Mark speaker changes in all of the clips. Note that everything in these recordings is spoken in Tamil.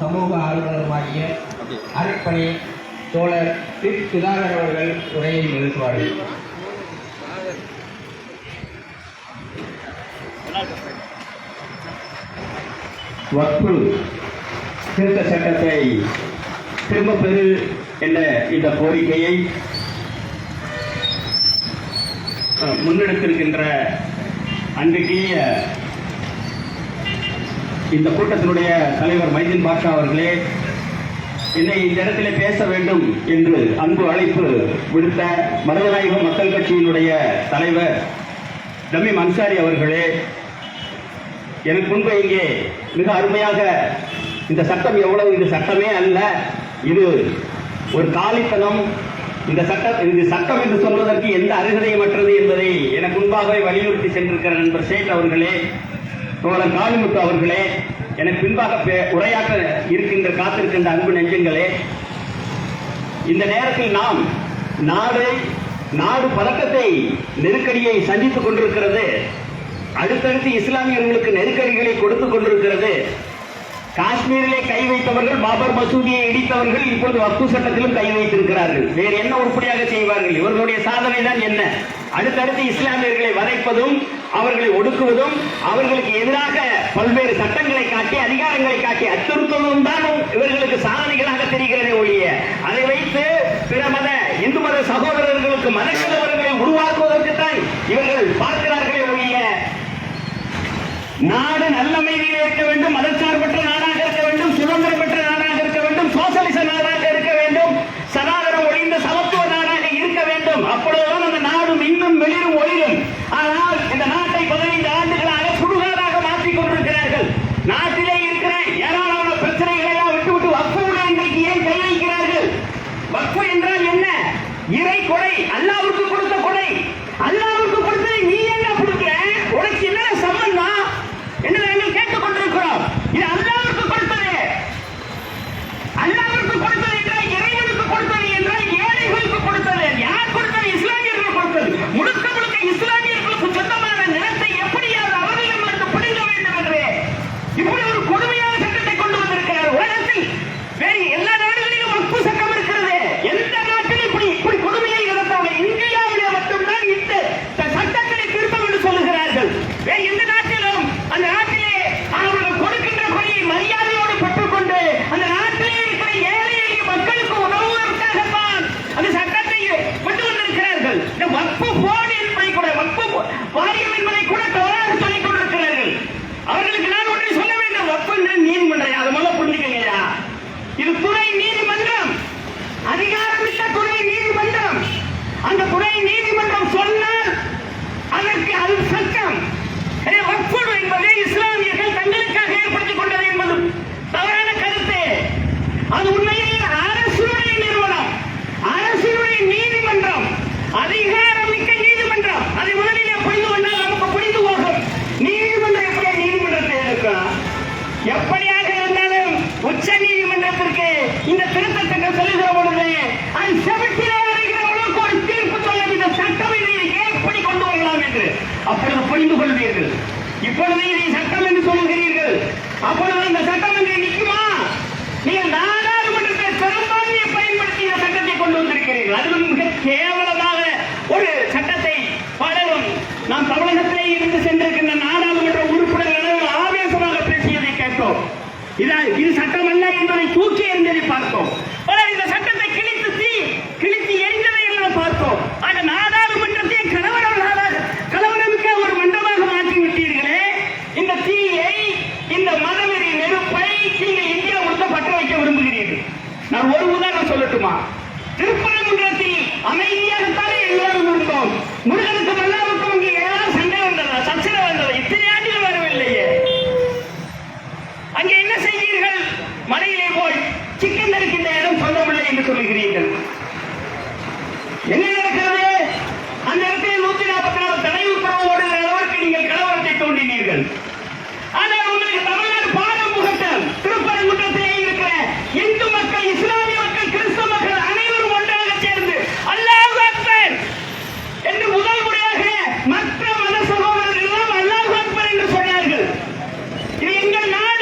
Speaker 1: சமூக ஆர்வலருமாகிய அரைப்பணி தோழர் சுதாகர் அவர்கள் உரையை நிறுத்துவார்கள்.
Speaker 2: வக்ஃபு திருத்த சட்டத்தை திரும்ப பெறு என்ற இந்த கோரிக்கையை முன்னெடுத்திருக்கின்ற அன்றைய இந்த கூட்டத்தினுடைய தலைவர் மைதீன் பாஷா அவர்களே, என்னை இந்த இடத்திலே பேச வேண்டும் என்று அன்பு அழைப்பு விடுத்த மருதநாயகம் மக்கள் கட்சியினுடைய தலைவர் தமீம் அன்சாரி அவர்களே, எனக்கு முன்பு இங்கே மிக அருமையாக இந்த சட்டம் எவ்வளவு, இது சட்டமே அல்ல, இது ஒரு காலித்தனம், இந்த சட்டம் என்று சொல்வதற்கு எந்த அருகதையமற்றது என்பதை எனக்கு முன்பாகவே வலியுறுத்தி சென்றிருக்கிற நண்பர் சேட் அவர்களே, தோழர் காளிமுத்து அவர்களே, எனக்கு பின்பாக உரையாற்ற இருக்கின்ற காத்திருக்கின்ற அன்பு நெஞ்சங்களே, இந்த நேரத்தில் நாம் நாடு பதட்டத்தை நெருக்கடியை சந்தித்துக் கொண்டிருக்கிறது. அடுத்தடுத்து இஸ்லாமியர்களுக்கு நெருக்கடிகளை கொடுத்துக் கொண்டிருக்கிறது. காஷ்மீரிலே கை வைத்தவர்கள், பாபர் மசூதியை இடித்தவர்கள் இப்பொழுது வக்ஃபு சட்டத்திலும் கை வைத்திருக்கிறார்கள். வேறு என்ன உருப்படியாக செய்வார்கள்? இவர்களுடைய சாதனை தான் என்ன? அடுத்தடுத்து இஸ்லாமியர்களை வதைப்பதும், அவர்களை ஒடுக்குவதும், அவர்களுக்கு எதிராக பல்வேறு சட்டங்களை காட்டி, அதிகாரங்களை காட்டி அச்சுறுத்துவதும் தான் இவர்களுக்கு சாதனைகளாக தெரிகிறதே ஒழிய, அதை வைத்து பிற மத இந்து மத சகோதரர்களுக்கு மதக்கலவர்களை உருவாக்குவதற்கு தான் இவர்கள் பார்க்கிறார்களே ஒழிய, நாடு நல்ல அமைதியில் இருக்க வேண்டும், மதச்சார்பற்ற நாடாக இருக்க வேண்டும், சுதந்திரம் பெற்ற நாடாக இருக்க வேண்டும், சோசலிச நாடாக இருக்க வேண்டும், சனாதனம் ஒழிந்த சமத்துவ நாடாக இருக்க வேண்டும். அப்பொழுதுதான் அந்த நாடும் இன்னும் வெளியும் ஒளிரும். ஆனால் இந்த நாட்டை 15 ஆண்டுகளாக சுடுகாடாக மாற்றிக் கொண்டிருக்கிறார்கள். நாட்டிலே இருக்கிற ஏராளமான பிரச்சனைகளை எல்லாம் விட்டுவிட்டு வக்ஃபுடைய இன்றைக்கு ஏன் கை வைக்கிறார்கள்? வக்ஃபு என்றால் என்ன? இறை கொடை, அல்லாஹ்வுக்கு கொடுத்த கொடை. அல்லாஹ்வுக்கு கொடுத்ததை நீ என்ன கொடுக்கிற? உனக்கு என்ன சம்பந்தம் என்று நாங்கள் கேட்டுக் கொண்டிருக்கிறோம். இது அல்லாஹ்வுக்கு கொடுத்தது. அல்லாஹ்வுக்கு கொடுத்தது என்றால் இறைவனுக்கு கொடுத்தது என்றால் ஏழைகளுக்கு கொடுத்தது. யார் கொடுத்தது? இஸ்லாமியர்கள் கொடுத்தது. முழுக்க முழுக்க இஸ்லாமியர்களுக்கு சொந்தமான நிலத்தை எப்படியாவது அவர்களிடமிருந்து பிடிக்க வேண்டும் என்று இப்படி ஒரு கொடுமையான சட்டத்தை கொண்டு வந்திருக்கிறார். உலகத்தில் வேறு எல்லா நாடுகளிலும் வக்ஃபு சட்டம் இருக்கிறது. எந்த நாட்டிலும் இப்படி கொடுமையை நடத்தவில்லை. இந்தியாவிலே மட்டும்தான் இந்த சட்டத்தை திருத்தம் என்று சொல்லுகிறார்கள். வேறு எந்த நாட்டிலும் அந்த நாட்டிலே அவர்கள் கொடுக்கின்ற கொடையை மரியாதையோடு பெற்றுக்கொண்டு அந்த நாட்டிலே இருக்கிற ஏழை எளிய மக்களுக்கு உதவுவதற்காகத்தான் அந்த சட்டத்தை கொண்டு வந்திருக்கிறார்கள். இந்த வக்ஃபு போர்டு என்பதை கூட, வக்ஃபு வாரியம் என்பதை கூட தவறாக சொல்லிக் கொண்டிருக்கிறார்கள். அவர்களுக்கு நான் ஒன்றை சொல்ல வேண்டும். வக்ஃபு என்றால் நீதிமன்றம், அதை முதல்ல புரிஞ்சுக்கலையா? இது துணை நீதிமன்றம், அதிகாரமிக்க துணை நீதிமன்றம். அந்த துணை நீதிமன்றம் சொன்னால் அதற்கு அது சட்டம். வக்ஃபு என்பது இஸ்லாமியர்கள் தங்களுக்காக ஏற்படுத்திக் கொண்டது என்பது தவறான கருத்து. அது உண்மையில் அரசுடைய நிறுவனம், அரசுடைய நீதிமன்றம், அதிகாரமிக்க நீதிமன்றம். அதை முதலிலே புரிந்து கொண்டால் நமக்கு புரிந்து போகும். நீதிமன்றம் எப்படியா நீதிமன்றத்தை இருக்கும்? எப்படியாக இருந்தாலும் உச்ச நீதிமன்றத்திற்கு இந்த திருத்தத்தை சொல்லுகிற பொழுது அது செவத்திலே வருகிற அளவுக்கு ஒரு தீர்ப்பு சொல்லும். இந்த சட்டம் இதை எப்படி கொண்டு வரலாம் என்று அப்பொழுது புரிந்து கொள்வீர்கள். இப்பொழுது இதை சட்டம் என்று சொல்லுகிறீர்கள். அப்பொழுது இந்த சட்டம் என்று நிற்குமா? நீங்கள் நாடாளுமன்றத்தை பெரும்பான்மையை பயன்படுத்தி இந்த சட்டத்தை கொண்டு வந்திருக்கிறீர்கள். அதிலும் மிக கேவலமாக ஒரு சட்டத்தை பலரும் நாம் தமிழகத்திலே இருந்து சென்றிருக்கின்ற நாடாளுமன்ற உறுப்பினர்கள் ஆவேசமாக பேசியதை கேட்டோம். இது சட்டம் அல்ல என்பதை தூக்கி எறிந்ததை பார்த்தோம். இந்த சட்டத்தை கிழித்து எரிந்ததை எல்லாம் பார்த்தோம். ஆக நாடாளுமன்றத்தை கலவரமிக்க ஒரு மண்டபமாக மாற்றிவிட்டீர்களே. இந்த தீயை, இந்த மதவெறி நெருப்பை நீங்கள் இந்தியா முழுக்க பற்ற வைக்க விரும்புகிறீர்கள். நான் ஒரு உதாரணம் சொல்லட்டுமா? திருப்பரங்குன்றத்தில் அமைதியாகத்தானே எல்லாரும் இருந்தோம். முருகனுக்கும் அல்லாவுக்கும் இங்கே ஏதாவது சண்டை வந்ததா, சச்சரவு வந்ததா? இத்தனை ஆண்டுகள் வரவில்லையே. அங்கே என்ன செய்வீர்கள்? மலையிலே போய் சிக்கன் இருக்கின்ற இடம் சொந்தமில்லை என்று சொல்லுகிறீர்கள். என்ன நடக்கிறது? அந்த இடத்தில் 144 தடை உத்தரவு ஓடுகிற அளவிற்கு நீங்கள் கலவரத்தை தோன்றினீர்கள். ஆனால் உங்களுக்கு தமிழ்நாடு பாடம் புகட்டம். திருப்பரங்குன்றத்திலே இருக்கிற இந்து மக்கள், இஸ்லாமிய மக்கள், கிறிஸ்தவ மக்கள் அனைவரும் ஒன்றாக சேர்ந்து அல்லாஹ் அக்பர் என்று முதல் முறையாக மற்ற மத சகோதரர்கள் எல்லாம் அல்லாஹ் அக்பர் என்று சொன்னார்கள். இது எங்கள் நாடு.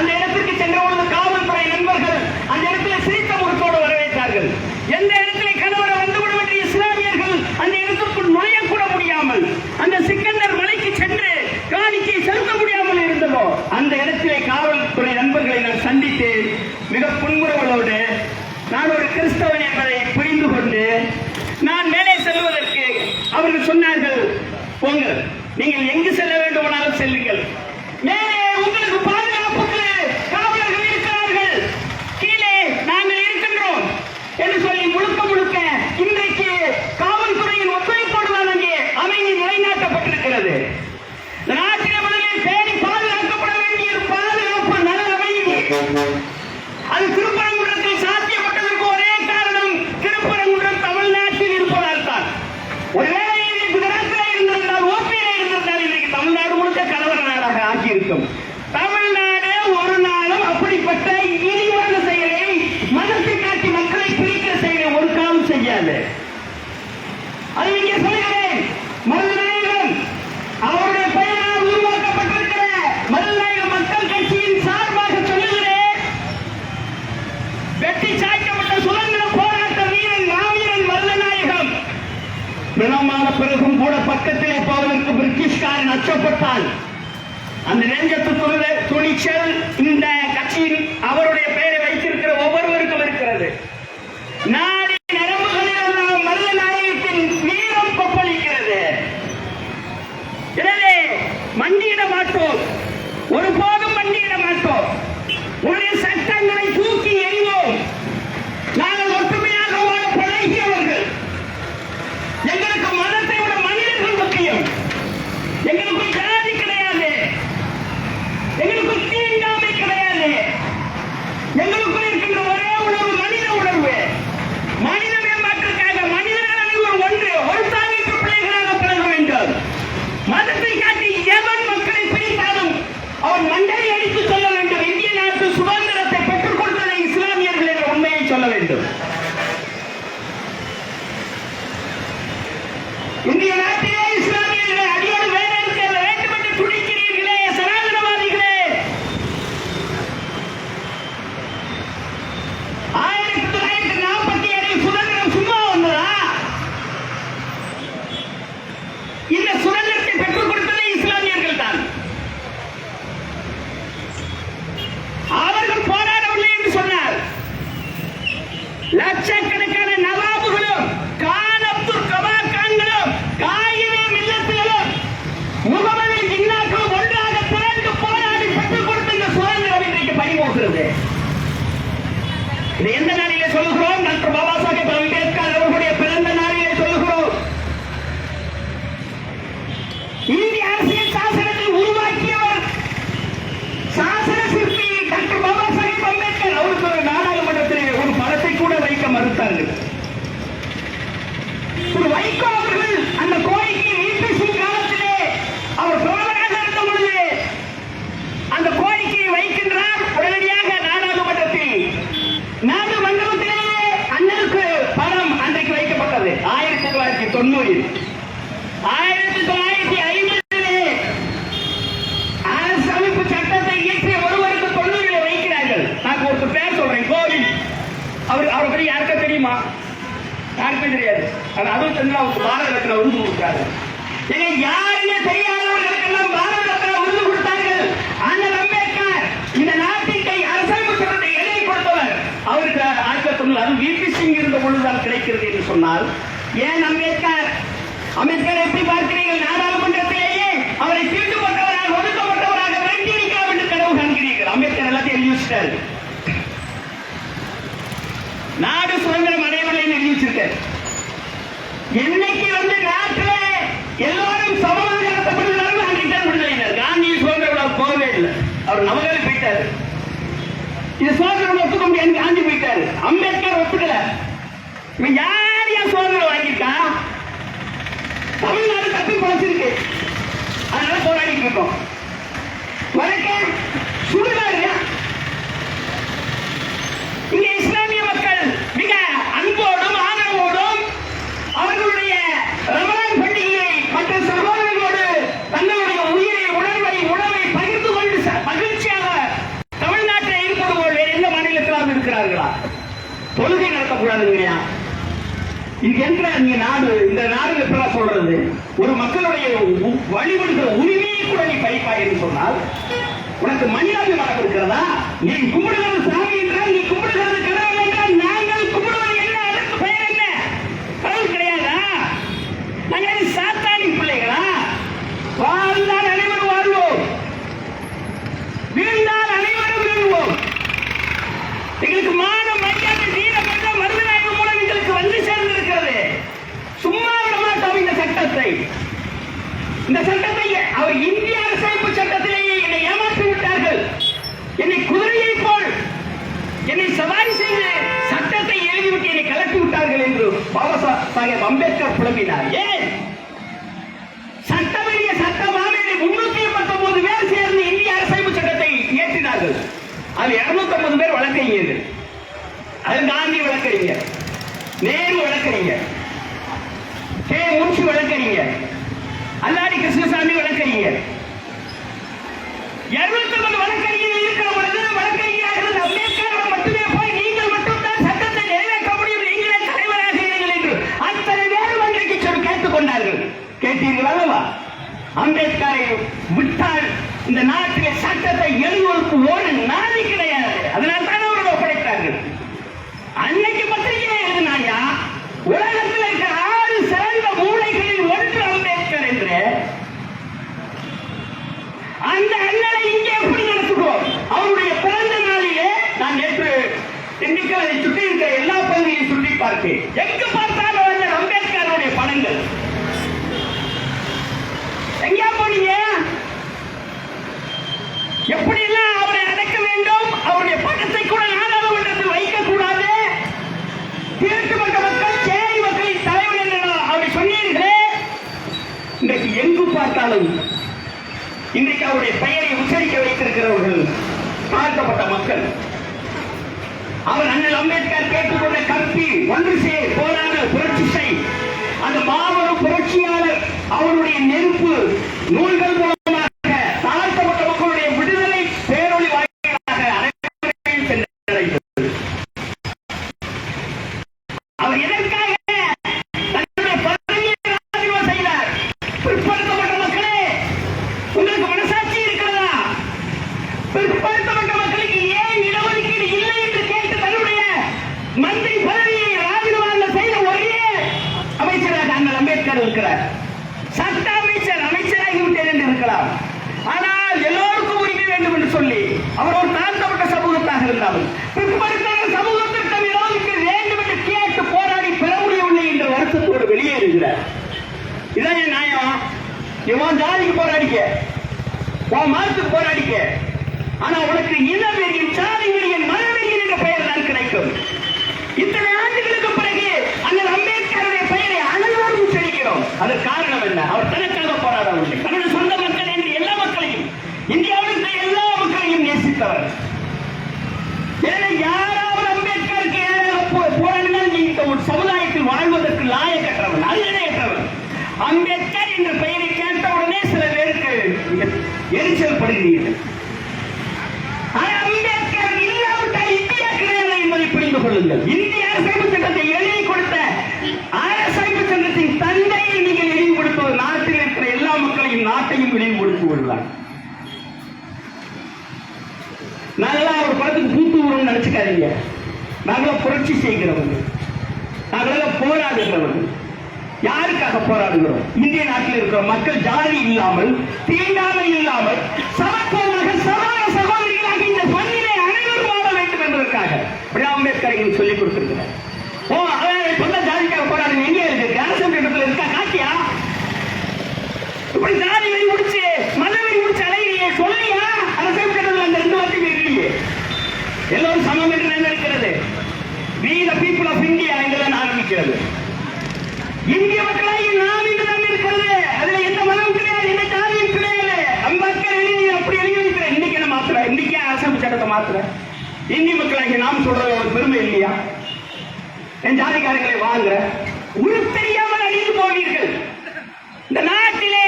Speaker 2: அந்த இடத்திற்கு சென்ற பொழுது காவல்துறை நண்பர்கள் அந்த இடத்துல சிரித்த முகத்தோடு வரவேற்றார்கள். எந்த இடத்திலே கணவரை வந்துவிடும் என்று இஸ்லாமியர்கள் அந்த இடத்திற்குள் நுழையக்கூட முடியாமல், அந்த சிக்கந்தர் மலைக்கு சென்று காணிக்கை செலுத்த முடியாமல் இருந்ததோ அந்த இடத்திலே காவல்துறை நண்பர்களை நான் சந்தித்து மிக புன்முறுவலோடு நான் ஒரு கிறிஸ்தவன் என்பதை புரிந்து கொண்டு நான் மேலே செல்வதற்கு அவர்கள் சொன்னார்கள், போங்கள், நீங்கள் எங்கு செல்ல வேண்டுமானாலும் செல்லுங்கள், மேலே உங்களுக்கு பாதுகாப்புக்கு காவலர்கள் இருக்கிறார்கள், கீழே நாங்கள் இருக்கின்றோம் என்று சொல்லி முழுக்க முழுக்க இன்றைக்கு காவல்துறையின் ஒத்துழைப்போடு தான் அங்கே அமைதி நிலைநாட்டப்பட்டிருக்கிறது. நாட்டிலே முதலில் பேணி பாதுகாக்கப்பட வேண்டிய பாதுகாப்பு நல்ல அமைதி அது திருப்பரங்குன்றத்தில் சாத்தியப்பட்டதற்கு ஒரே காரணம் திருப்பரங்குன்றம் தமிழ்நாட்டில் இருப்பதால் தான். ஒருவேளை இது குஜராத்தில் இருந்திருந்தால், ஓபியில் இருந்திருந்தால் இன்றைக்கு தமிழ்நாடு முழுக்க கலவர நாடாக ஆகியிருக்கும். தமிழ்நாடு ஒரு நாளும் அப்படிப்பட்ட இழிவான செயலை, மதத்தை காட்டி மக்களை பிரிக்கிற செயலை ஒரு காலம் செய்யாது. அது இங்கே சொல்கிறேன். மருதநாயகம் அவருடைய பெயரால் உருவாக்கப்பட்டிருக்கிற மருதநாயக மக்கள் கட்சியின் சார்பாக சொல்லுகிறேன், வெட்டி சாய்க்கப்பட்ட சுதந்திர போராட்ட வீரன் மாவீரன் மருதநாயகம் பிணமான பிறகும் கூட பக்கத்திலே போவதற்கு பிரிட்டிஷ்காரன் அச்சப்பட்டால் அந்த நெஞ்சத்து துணிச்சல் இந்த கட்சியின் அவருடைய பெயரை வைத்திருக்கிற ஒவ்வொருவருக்கும் இருக்கிறது. நாடி நரம்புகளில் எல்லாம் மருதநாயகத்தின் வீரம் கொப்பளிக்கிறது. எனவே மண்டியிட மாட்டோம், ஒருபோதும் மண்டியிட மாட்டோம். உடைய சட்டங்களை தூக்கி எறிவோம். நாங்கள் ஒற்றுமையாக வாழ பழகியவர்கள். எங்களுக்கு மதத்தை விட மனிதர்கள் முக்கியம். எங்களுக்கு ஜாதி கிடையாது, எங்களுக்கு தீண்டாமை கிடையாது. எங்களுக்குள் இருக்கின்ற ஒரே உணர்வு மனித உணர்வு. மனித மேம்பாட்டிற்காக மனிதர்கள் அனைவரும் ஒன்று, ஒரு தாய்க்கு பிள்ளைகளாக பழக வேண்டும். மதத்தை காட்டி எவன் மக்களை பிரித்தாலும் அவன் மண்டை அடித்து சொல்ல வேண்டும், இந்திய நாட்டு சுதந்திரத்தை பெற்றுக் கொடுத்ததை இஸ்லாமியர்கள் என்ற உண்மையை சொல்ல வேண்டும். இந்திய நாட்டிலே இஸ்லாமியர்களை அடியோடு வேலைக்கு வேண்டும் என்று துடிக்கிறீர்களே சனாதனவாதிகளே. 1947 சுதந்திரம் சும்மா வந்ததா? இந்த சுதந்திரத்தை பெற்றுக் கொடுத்ததே இஸ்லாமியர்கள் தான். அவர்கள் போராடவில்லை என்று சொன்னார். லட்சக்கணக்கான நவாபுகளும் கான் அப்துல் கவாக்கான்களும் காயிதே மில்லத்துகளும் முகமது ஜின்னாக்களும் ஒன்றாக திரண்டு போராடி பெற்றுக் கொடுத்த இந்த சுதந்திரம் இன்றைக்கு பறிபோகிறது. இது எந்த நாளிலே சொல்லுகிறோம்? டாக்டர் பாபா சாஹேப் அம்பேத்கர் அவர்களுடைய பிறந்த நாளிலே சொல்லுகிறோம். இந்திய அரசியல் சாசனத்தை உருவாக்கியவர் சாசன சிற்பி டாக்டர் பாபா சாஹேப் அம்பேத்கர். அவருக்கு ஒரு நாடாளுமன்றத்திலே ஒரு படத்தை கூட வைக்க மறுத்தார்கள். ஒரு வைகோ அவர்கள் அந்த கோரிக்கை ஈபிசி காலத்திலே அவர் பிரதமராக இருந்த பொழுது அந்த கோரிக்கையை வைக்கின்றார். உடனடியாக நாடாளுமன்றத்தில் நாடு மண்டபத்திலேயே அண்ணனுக்கு படம் அன்றைக்கு வைக்கப்பட்டது. 1990 1950 அரசமைப்பு சட்டத்தை இயற்றிய ஒருவருக்கு 90 வைக்கிறார்கள். நான் ஒரு பேர் சொல்றேன், கோவில். அவரை பற்றி யாருக்கா தெரியுமா? யாருக்குமே தெரியாது. அதுவும் அவருக்கு பாரத ரத்னா விருது கொடுத்தாரு. யாருமே தெரியாதவர்களுக்கெல்லாம் பாரத ரத்னா விருது கொடுத்தார்கள். அண்ணல் அம்பேத்கர் இந்த நாட்டிற்கு அரசமைப்பு சட்டத்தை எழுதி கொடுத்தவர். அவருக்கு 1990 அது விபி சிங் இருந்த பொழுதுதான் கிடைக்கிறது என்று சொன்னால், ஏன் அம்பேத்கர் எப்படி பார்க்கிறீர்கள்? நாடாளுமன்றத்திலேயே அவரை தீட்டுப்பட்டவராக, ஒதுக்கப்பட்டவராக வெட்டியிருக்கலாம் என்று கனவு காண்கிறீர்கள். அம்பேத்கர் எல்லாத்தையும் எழுதி வச்சிட்டாரு. நாடு சுதந்திரம் அடையவில்லை எழுதி வச்சிருக்காரு. என்னைக்கு நாட்டில் எல்லாரும் சமமாக நடத்தப்படுகிறார்கள் அன்றைக்கு தான் விடுதலை. காந்தி சுதந்திர விழா போகவே இல்லை, அவர் நவகாலி போயிட்டாரு. இது சுதந்திரம் ஒத்துக்க முடியாது, காந்தி போயிட்டாரு. அம்பேத்கர் ஒத்துக்கல. இவன் யார் யார் சுதந்திரம் வாங்கியிருக்கா? தமிழ்நாடு தப்பி பழச்சிருக்கு, அதனால போராடிட்டு இருக்கோம். வணக்கம் சுடுகாடு. இங்க இஸ்லாமிய மக்கள் மிக அன்போடும் ஆதரவோடும் அவர்களுடைய ரமலான் பண்டிகையை மற்ற சகோதரர்களோடு தங்களுடைய உயிரை, உணர்வை, உணவை பகிர்ந்து கொண்டு மகிழ்ச்சியாக தமிழ் தொழுகை நடத்தக்கூடாதுங்கய்யா. இது என்ற நீங்க நாடு, இந்த நாடு எப்படிலாம் சொல்றது? ஒரு மக்களுடைய வழிபடுகிற உரிமையை கூட நீ பறிப்பாயின்னு சொன்னால் உனக்கு மனிதாபிமானம் இருக்கிறதா? நீ கும்பிடுகிறது சாமி என்றால், நீ கும்பிடுகிறது கடவுள் என்றால், நாங்கள் கும்பிடுவது என்ன? அதற்கு பெயர் என்ன? கடவுள் கிடையாதா? நாங்கள் சாத்தானி பிள்ளைகளா? வாழ்ந்தால் அனைவரும் வாழ்வோம், வீழ்ந்தால் அனைவரும் வீழ்வோம். எங்களுக்கு மானம், மரியாதை, வீரபத்திரம் மருதநாயகம் மூலம் எங்களுக்கு வந்து சேர்ந்திருக்கிறது. சும்மா விட மாட்டோம் இந்த சட்டத்தை. இந்த சட்டத்தை அவர் இந்திய அரசமைப்பு சட்டத்திலேயே என்னை ஏமாற்றி விட்டார்கள். என்னை குதிரையை போல் என்னை சவாரி செய்து சட்டத்தை எழுதிவிட்டு என்னை கலட்டி விட்டார்கள் என்று பாபா சாஹேப் அம்பேத்கர் புலம்பினார். ஏன் சட்டமேறிய சட்டமானது 389 பேர் சேர்ந்து இந்திய அரசமைப்பு சட்டத்தை இயற்றினார்கள். அது 250 பேர் வழக்கறிஞர்கள். அது காந்தி வழக்கறிஞர், நேரு வழக்கறிஞர், கே முன்ஷி வழக்கறிஞர், அல்லாடி கிருஷ்ணசாமி வழக்கறிஞர். 250 வழக்கறிஞர்கள் இருக்கிற பொழுது வழக்கறிஞராக அம்பேத்கர் மட்டுமே போய் நீங்கள் மட்டும்தான் சட்டத்தை நிறைவேற்ற முடியும், நீங்களே தலைவராக இருங்கள் என்று அத்தனை பேரும் அன்றைக்கு சொல்லி கேட்டுக் கொண்டார்கள். கேட்டீர்கள் அல்லவா? அம்பேத்கரை விட்டால் இந்த நாட்டிலே சட்டத்தை எழுதுவதற்கு ஒரு நாதி கிடையாது. அதனால் தான் அவர்கள் ஒப்படைத்தார்கள். அன்னைக்கு பத்திரிகை எழுதினாயா, உலகத்தில் இருக்கிற 6 சிறந்த மூளைகளில் ஒன்று அம்பேத்கர் என்று. அந்த அண்ணனை இங்கே எப்படி நடத்துகிறோம்? அவருடைய பிறந்த நாளிலே நான் நேற்று திண்டுக்கலை சுற்றி இருக்கிற எல்லா பகுதியையும் சுற்றி பார்த்தேன். எங்கு பார்த்தாலும் அந்த அம்பேத்கருடைய படங்கள். எங்கேயா போனீங்க? எப்படியெல்லாம் அவரை அடக்க வேண்டும், அவருடைய படத்தை கூட நாடாளுமன்றத்தில் வைக்கக்கூடாது, தீர்த்துப்பட்ட மக்கள் சேரி மக்களின் தலைவர் என்று அவரை சொன்னீர்களே. இன்றைக்கு எங்கு பார்த்தாலும் இன்றைக்கு அவருடைய பெயரை உச்சரிக்க வைத்திருக்கிறவர்கள் தாழ்த்தப்பட்ட மக்கள். அவர் அண்ணல் அம்பேத்கர் கேட்டுக்கொண்ட கற்பி ஒன்று சேர் போராட புரட்சி செய், அந்த மாபெரும் புரட்சியாளர் அவருடைய நெருப்பு நூல்கள் மூலமாக தாழ்த்தப்பட்ட மக்களுடைய விடுதலை பேரொளி வாயிலாக அனைவரையும் சென்றடைந்தது. அவர் எதற்காக தன்னுடைய பதவியை ராஜினாமா செய்தார்? பிற்படுத்தப்பட்ட மக்களே, உங்களுக்கு மனசாட்சி இருக்கிறதா? பிற்படுத்தப்பட்ட மக்களுக்கு ஏன் இடஒதுக்கீடு இல்லை என்று கேட்டு தன்னுடைய மந்திரி பதவியை ராஜினாமா செய்த ஒரே அமைச்சராக அண்ணல் அம்பேத்கர் இருக்கிறார். சட்ட அமைச்சர், அமைச்சராகிவிட்டேன் என்று இருக்கலாம், ஆனால் எல்லோருக்கும் உரிமை வேண்டும் என்று சொல்லி அவர் ஒரு தாழ்த்தப்பட்ட சமூகத்தாக இருந்தாலும் பிற்படுத்தப்பட்ட சமூகத்திற்கு இடஒதுக்கீடு வேண்டும் என்று கேட்டு போராடி பெற முடியவில்லை என்ற வருத்தத்தோடு வெளியேறுகிறார். இதான் என் நியாயம். நீ உன் ஜாதிக்கு போராடிக்க, உன் மதத்துக்கு போராடிக்க, ஆனா உனக்கு இனவெறியின், சாதி வெறியின், மதவெறியின் என்ற பெயர் தான் கிடைக்கும். இத்தனை ஆண்டுகளுக்கு பிறகு அண்ணல் அம்பேத்கருடைய பெயரை அனைவரும் உச்சரிக்கிறோம். அதற்கு காரணம் என்ன? அவர் தனக்காக போராடவில்லை, தன்னுடைய சொந்த மக்கள் என்று எல்லா மக்களையும், இந்தியாவில் இருக்கிற எல்லா மக்களையும் நேசித்தவர். எனவே யாராவது அம்பேத்கருக்கு எதிராக போராடினால் நீங்க ஒரு சமுதாயத்தில் வாழ்வதற்கு லாயக்கற்றவன், அரியணையற்றவன். அம்பேத்கர் என்ற பெயரை கேட்டவுடனே சில பேருக்கு எரிச்சல் படுகிறீர்கள். அம்பேத்கர் இல்லாவிட்டால் இந்தியா கிடையாது என்பதை புரிந்து கொள்ளுங்கள். இந்திய அரசமைப்பு சட்டத்தை எழுதி கொடுத்த அரசமைப்பு சட்டத்தின் தந்தையை நீங்கள் இழிவுபடுத்துவது நாட்டில் இருக்கிற எல்லா மக்களையும் நாட்டையும் இழிவுபடுத்துவதுதான். நாங்களாம் ஒரு படத்துக்கு பூத்து விடுவோம் நினைச்சுக்காதீங்க. நாங்களாம் புரட்சி செய்கிறவர்கள், நாங்களாம் போராடுகிறவர்கள். யாருக்காக போராடுகிறோம்? இந்திய நாட்டில் இருக்கிற மக்கள் ஜாதி இல்லாமல், தீண்டாமை இல்லாமல், சமத்துவமாக சமான சகோதரிகளாக இந்த மண்ணிலே அனைவரும் வாழ வேண்டும் என்பதற்காக அம்பேத்கர் எங்களுக்கு சொல்லிக் கொடுத்திருக்கிறார். சொந்த ஜாதிக்காக போராடுங்க. எங்கே இருக்கு? அரசு இடத்துல இருக்கா? காட்டியா? இப்படி ஜாதி வெறி முடிச்சு மத வெறி முடிச்சு அலையிலேயே சொல்லியா? அரசமைப்பு சட்டத்தில் அந்த 2 வார்த்தையும் இல்லையே. எல்லோரும் சமம் என்று நினைக்கிறது. We the people of India என்றுதான் ஆரம்பிக்கிறது. இந்திய மக்களாகி நாம் இன்றுதான் இருக்கிறது. அதுல எந்த மதம் கிடையாது, எந்த ஜாதியும் கிடையாது. அம்பேத்கர் எழுதி அப்படி எழுதி வைக்கிற இன்னைக்கு என்ன மாத்திர, இன்னைக்கு அரசமைப்பு சட்டத்தை மாத்திர இந்திய மக்களாகி நாம் சொல்றது ஒரு பெருமை இல்லையா? என் ஜாதிக்காரர்களை வாங்குற உரு தெரியாமல் அழிந்து போவீர்கள். இந்த நாட்டிலே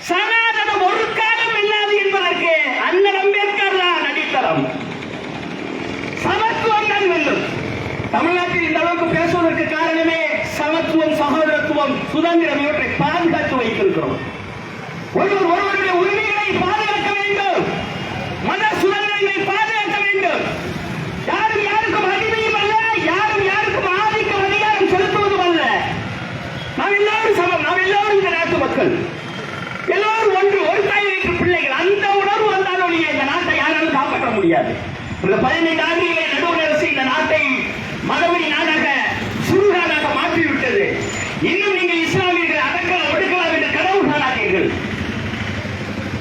Speaker 2: சனாதனம் ஒரு காலம் இல்லாது என்பதற்கு அண்ணல் அம்பேத்கர் தான் அடித்தளம். சமத்துவம் தான் வெல்லும். தமிழ்நாட்டில் இந்த அளவுக்கு பேசுவதற்கு காரணமே சமத்துவம், சகோதரத்துவம், சுதந்திரம் இவற்றை பாதுகாத்து வைத்திருக்கிறோம். ஒருவருடைய உரிமைகளை பாதுகாக்க வேண்டும், மத சுதந்திரங்களை பாதுகாக்க வேண்டும். யாரும் யாருக்கும் அடிமையும் அல்ல, யாரும் யாருக்கும் ஆதிக்கம் அதிகாரம் செலுத்துவதும் அல்ல. நாம் எல்லாரும் சமம், நாம் எல்லாரும் இந்த நாட்டு மக்கள், எல்லோரும் ஒன்று, ஒரு தாய் வீட்டு பிள்ளைகள். அந்த உணர்வு வந்தாலும் இந்த நாட்டை யாராலும் காப்பாற்ற முடியாது. இந்த 15 ஆண்டுகளே நடுவர் அரசு இந்த நாட்டை மதவெறி நாடாக, சுடுகாடாக மாற்றிவிட்டது. இன்னும் நீங்கள் இஸ்லாமியர்கள் அடக்கலாம் ஒடுக்கலாம் என்று கனவு காணாதீர்கள்.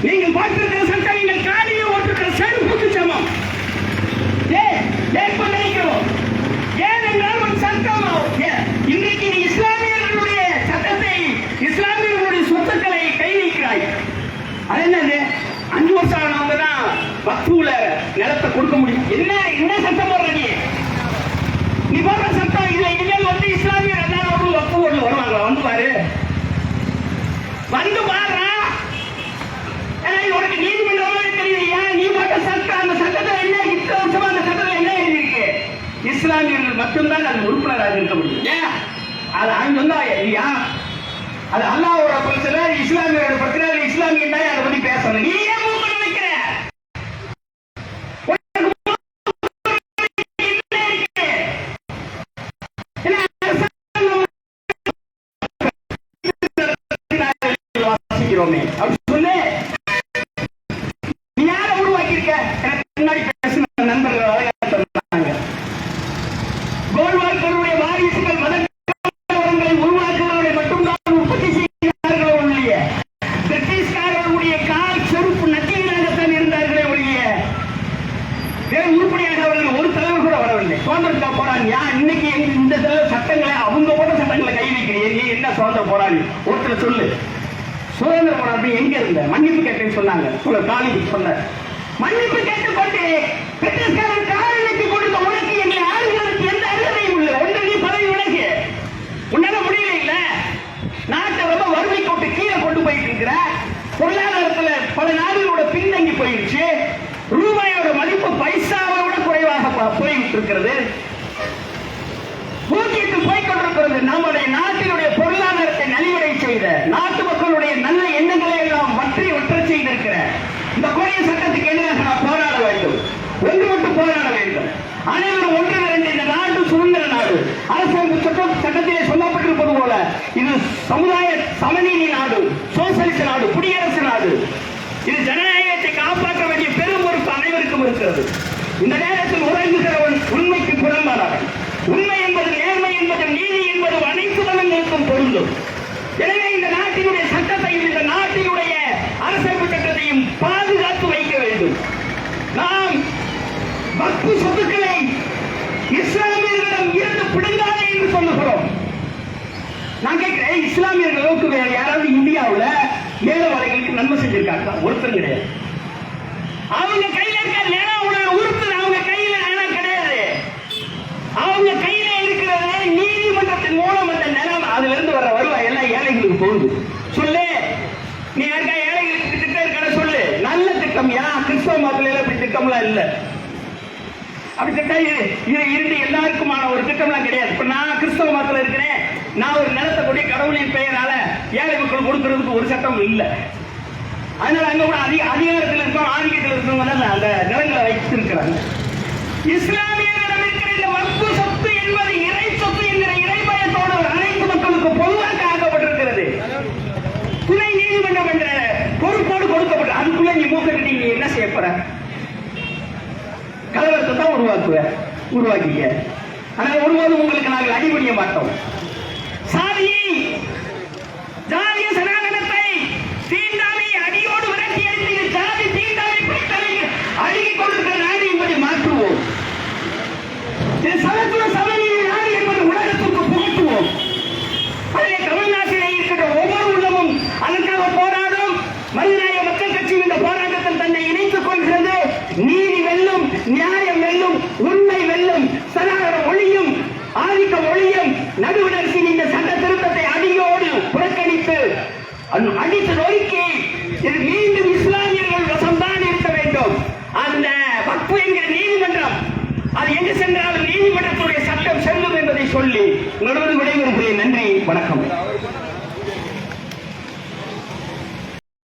Speaker 2: நீங்கள் பார்த்திருக்கிற சட்டம் நீங்கள் காலியை ஓட்டுக்கிற செருப்புக்கு சமம். நினைக்கிறோம். ஏனென்றால் ஒரு சட்டம் இன்றைக்கு இஸ்லாமியர்களுடைய சட்டத்தை, இஸ்லாமியர்களுடைய சொத்துக்களை கை வைக்கிறாய். அது என்னது? 5 வருஷம் ஆனவங்க தான் வக்ஃபுல நிலத்தை கொடுக்க முடியும். என்ன சட்டம் போடுற நீ போடுற சட்டம்? இதுல இனிமேல் வந்து இஸ்லாமியர் எல்லாரும் வக்ஃபு போர்டுல வருவாங்க. வந்து பாரு, வந்து பாருடா. உனக்கு நீதிமன்றமே தெரியலையா? நீ போட்ட சட்டம், அந்த சட்டத்தை என்ன இத்தனை வருஷமா அந்த சட்டத்தில் என்ன எழுதியிருக்கு? இஸ்லாமியர்கள் மட்டும்தான் அது உறுப்பினராக இருக்க முடியும். ஏன் அது அவங்க வந்தா இல்லையா? அது அல்லாஹ்வோட பிரச்சனை, இஸ்லாமியரோட பிரச்சனை. இஸ்லாமியன் தான் அதை பத்தி பேசணும். நீ ஏன் மூக்க நினைக்கிற? வாசிக்கிறோமே அப்படி சொல்லு. நீ யாரை உருவாக்கியிருக்க? எனக்கு முன்னாடி பேசின நண்பர்கள் சொன்னாங்க, கோல்வால்கருடைய வாரிசுகள் மதங்களை உருவாக்குவதை மட்டும்தான் உற்பத்தி செய்கிறார்களோ ஒழிய, பிரிட்டிஷ்காரர்களுடைய கால் செருப்பு நக்கிகளாகத்தான் இருந்தார்களே ஒழிய வேறு உருப்படியாக அவர்கள் ஒரு தலைவர் கூட வரவில்லை. சுதந்திர போராளி இன்னைக்கு இந்த சட்டங்களை, அவங்க போட்ட சட்டங்களை கை வைக்கிறீங்க. நீ என்ன சுதந்திர போராளி? ஒருத்தர் சொல்லு. சுதந்திர போராட்டம் எங்க இருந்த? மன்னிப்பு கேட்டேன்னு சொன்னாங்க. காலிக்கு சொன்ன மன்னிப்பு கேட்டுக்கொண்டு பிரிட்டிஷ்காரன் காலனிக்கு கொடுத்த உனக்கு எங்களை ஆளுநருக்கு எந்த அருகதையும் இல்லை. ஒன்று நீ பதவி உனக்கு உன்னால முடியல. இல்ல நாட்டை ரொம்ப வறுமை கொண்டு கீழே கொண்டு போயிட்டு இருக்கிற, பொருளாதாரத்துல பல நாடுகளோட பின்தங்கி போயிடுச்சு. ரூபாயோட மதிப்பு பைசாவை விட குறைவாக போய்விட்டு இருக்கிறது, பூக்கிட்டு போய்கொண்டிருக்கிறது. நம்முடைய நாட்டினுடைய பொருளாதாரத்தை நலிவடை செய்த, நாட்டு மக்களுடைய நல்ல எண்ணங்களை எல்லாம் வற்ற செய்திருக்கிற இந்த கொடிய சட்டத்துக்கு எதிராக நாம் போராட வேண்டும். ஒன்றுபட்டு போராட வேண்டும். அனைவரும் ஒன்று இரண்டு. இந்த நாடு சுதந்திர நாடு. அரசாங்க சட்டத்திலே சொல்லப்பட்டிருப்பது போல இது சமுதாய சமநீதி நாடு, சோசலிச நாடு, குடியரசு நாடு. இது ஜனநாயகத்தை காப்பாற்ற வேண்டிய பெரும் பொறுப்பு அனைவருக்கும் இருக்கிறது. இந்த நேரத்தில் உறங்குகிறவன் உண்மைக்கு புறம்பானவன். உண்மை என்பது, நேர்மை என்பது, நீதி என்பது அனைத்து மதங்களுக்கும் பொருந்தும். எனவே இந்த நாட்டினுடைய சட்டத்தை, இந்த நாட்டினுடைய அரசமைப்பு சட்டத்தையும் பாதுகாத்து வைக்க வேண்டும். நாம் வக்ஃபு சொத்துக்களை இஸ்லாமியர்களிடம் இருந்து பிடுங்காதே என்று சொல்லுகிறோம். நான் கேட்கிறேன், இஸ்லாமியர்களுக்கு வேற யாராவது இந்தியாவில் ஏழைவாளைகளுக்கு நன்மை செஞ்சிருக்காங்க? ஒருத்தர் கிடையாது. அவங்க கையில இருக்க நிலம் உறுப்பு அவங்க கையில நிலம் கிடையாது. அவங்க கையில இருக்கிறத நீதிமன்றத்தின் மூலம் அந்த நிலம், அதுல இருந்து வர வருவாய் எல்லாம் ஏழைகளுக்கு போகுது. சொல்லு, நீ யாருக்கா ஏழைகளுக்கு திட்டம் இருக்க சொல்லு. நல்ல திட்டம். கிறிஸ்தவ மதத்துல இப்படி திட்டம்லாம் இல்ல. அப்படி திட்டம் இது இருந்து எல்லாருக்குமான ஒரு திட்டம்லாம் கிடையாது. இப்ப நான் கிறிஸ்தவ மதத்துல இருக்கிறேன், நான் ஒரு நிலத்தை கூடிய கடவுளின் பெயரால ஏழை மக்கள் கொடுக்கறதுக்கு ஒரு சட்டம் இல்லை. அதனால அங்க கூட அதிகாரத்தில் இருக்கோம், ஆதிக்கத்தில் இருக்கவங்க தான் அந்த நிலங்களை வைத்திருக்கிறாங்க. இஸ்லாமியர்களிடம் இருக்கிற இந்த வக்ஃபு சொத்து என்பது இறை சொத்து என்கிற இறைபயத்தோடு அனைத்து மக்களுக்கு பொதுவாக ஆக்கப்பட்டிருக்கிறது. துணை நீதிமன்றம் என்ற பொறுப்போடு கொடுக்கப்பட்ட, அதுக்குள்ள நீ மூக்கிட்டு நீ என்ன செய்ய போற? கலவரத்தை தான் உருவாக்கிக்க. ஆனால் ஒருபோதும் உங்களுக்கு நாங்கள் அடிபடிய மாட்டோம். ஜாதிய சனாதனத்தை, தீண்டாமை அடியோடு விரட்டி அடித்து ஜாதி தீண்டாமை அழுகிக் கொண்டிருக்கிற நாடு என்பதை மாற்றுவோம். சமத்துவ சமநீதி நாடு என்பது உலகத்திற்கு புகட்டுவோம். அதிலே தமிழ்நாட்டிலே இருக்கின்ற ஒவ்வொரு உள்ளமும் அதற்காக போராடும். மனிதநேய மக்கள் கட்சி இந்த போராட்டத்தில் தன்னை இணைத்துக் கொள்கிறது. நீதி வெல்லும், நியாயம் வெல்லும், உண்மை வெல்லும், சனாதனம் ஒழியும், ஆதிக்கம் ஒழியும். நடுவர் அரசின் இந்த சட்ட திருத்தத்தை அடியோடு புறக்கணித்து அடித்து நொறுக்கி இது மீண்டும் இஸ்லாமியர்கள் வசம்தான் இருக்க வேண்டும். அந்த வக்ஃபு என்கிற நீதிமன்றம் அது எங்கு சென்றாலும் நீதிமன்றத்துடைய சட்டம் சொல்லி உங்களோடு விடைபெறுகிறேன். நன்றி.